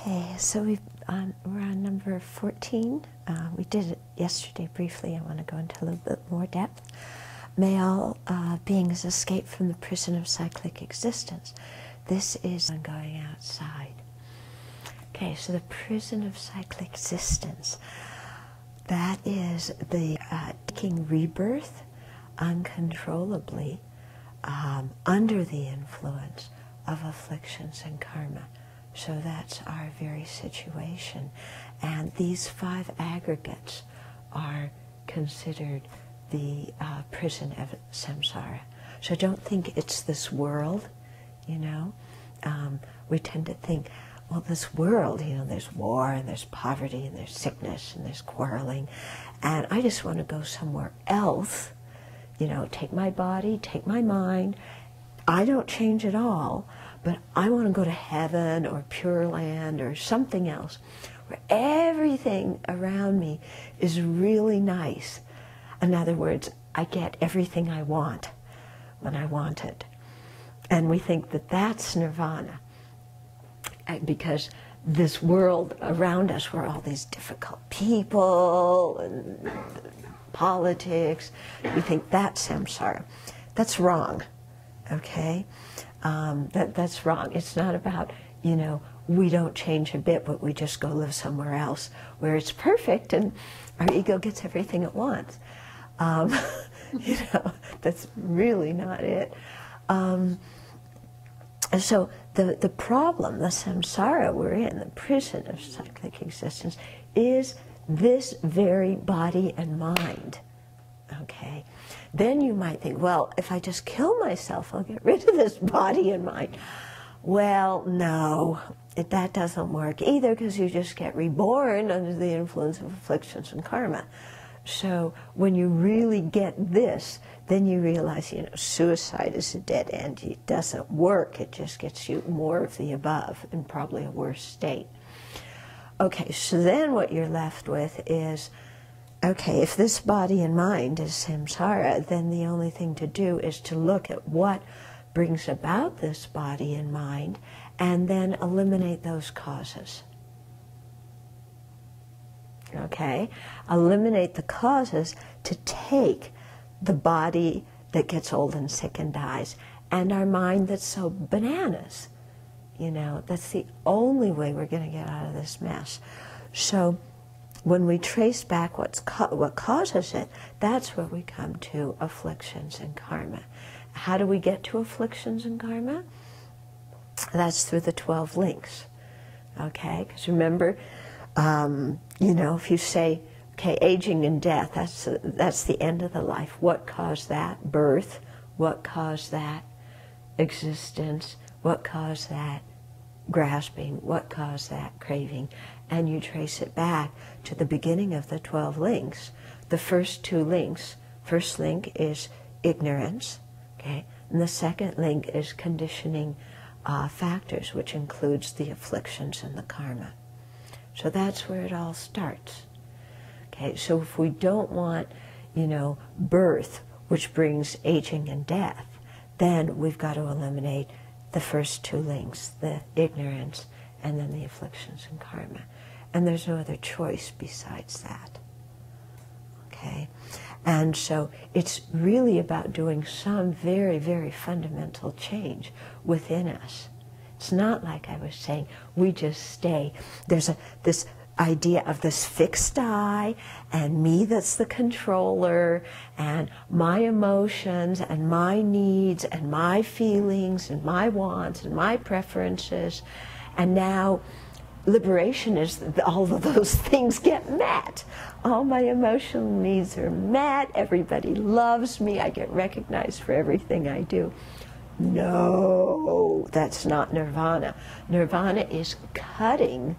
Okay, so we're on number 14. We did it yesterday briefly. I want to go into a little bit more depth. May all beings escape from the prison of cyclic existence. This is on going outside. Okay, so the prison of cyclic existence, that is the taking rebirth uncontrollably under the influence of afflictions and karma. So that's our very situation. And these 5 aggregates are considered the prison of samsara. So don't think it's this world, you know. We tend to think, well, this world, you know, there's war and there's poverty and there's sickness and there's quarreling, and I just want to go somewhere else, you know, take my body, take my mind. I don't change at all, but I want to go to heaven or Pure Land or something else where everything around me is really nice. In other words, I get everything I want when I want it. And we think that that's nirvana, because this world around us, where all these difficult people and politics, we think that's samsara. That's wrong, okay? That's wrong. It's not about, you know, we don't change a bit, but we just go live somewhere else where it's perfect and our ego gets everything it wants. You know, that's really not it. So the problem, the samsara we're in, the prison of cyclic existence, is this very body and mind, okay? Then you might think, well, if I just kill myself, I'll get rid of this body and mind. Well, no, that doesn't work either, because you just get reborn under the influence of afflictions and karma. So when you really get this, then you realize, you know, suicide is a dead end. It doesn't work. It just gets you more of the above and probably a worse state. Okay, so then what you're left with is, okay, if this body and mind is samsara, then the only thing to do is to look at what brings about this body and mind and then eliminate those causes. Okay? Eliminate the causes to take the body that gets old and sick and dies and our mind that's so bananas. You know, that's the only way we're going to get out of this mess. So when we trace back what causes it, that's where we come to afflictions and karma. How do we get to afflictions and karma? That's through the 12 links. Okay? Because remember, you know, if you say, okay, aging and death, that's the end of the life. What caused that? Birth. What caused that? Existence. What caused that? Grasping. What caused that? Craving. And you trace it back to the beginning of the 12 links. The first 2 links, first link is ignorance, okay? And the second link is conditioning factors, which includes the afflictions and the karma. So that's where it all starts. Okay, so if we don't want, you know, birth, which brings aging and death, then we've got to eliminate the first 2 links, the ignorance and then the afflictions and karma. And there's no other choice besides that. Okay? And so it's really about doing some very, very fundamental change within us. It's not like I was saying, we just stay. There's this idea of this fixed I and me that's the controller and my emotions and my needs and my feelings and my wants and my preferences, and now liberation is all of those things get met. All my emotional needs are met, everybody loves me, I get recognized for everything I do. No, that's not nirvana. Nirvana is cutting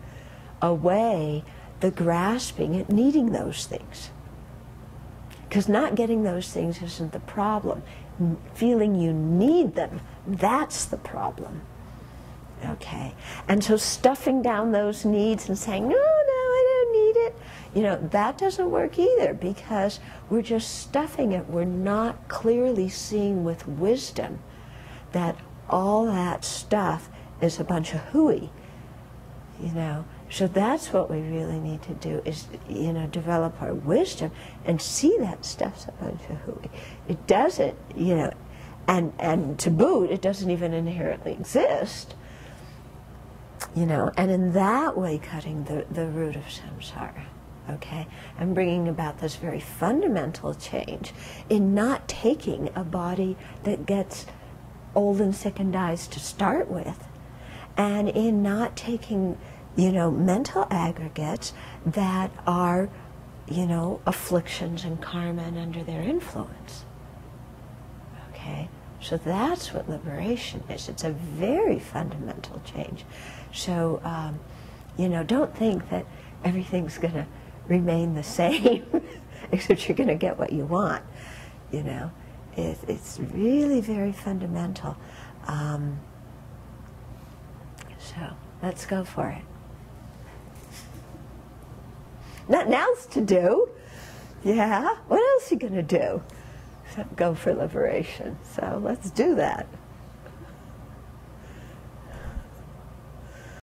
away the grasping at needing those things. Because not getting those things isn't the problem. Feeling you need them, that's the problem. Okay? And so stuffing down those needs and saying, no, I don't need it, you know, that doesn't work either, because we're just stuffing it. We're not clearly seeing with wisdom that all that stuff is a bunch of hooey. You know, so that's what we really need to do is, you know, develop our wisdom and see that stuff's a bunch of hooey. It doesn't, you know, and to boot, it doesn't even inherently exist, you know, and in that way cutting the root of samsara, okay, and bringing about this very fundamental change in not taking a body that gets old and sick and dies to start with, and in not taking, you know, mental aggregates that are, you know, afflictions and karma and under their influence. Okay? So that's what liberation is. It's a very fundamental change. So, you know, don't think that everything's going to remain the same, except you're going to get what you want, you know. It's really very fundamental. So let's go for it. Nothing else to do. Yeah? What else are you going to do except go for liberation? So let's do that.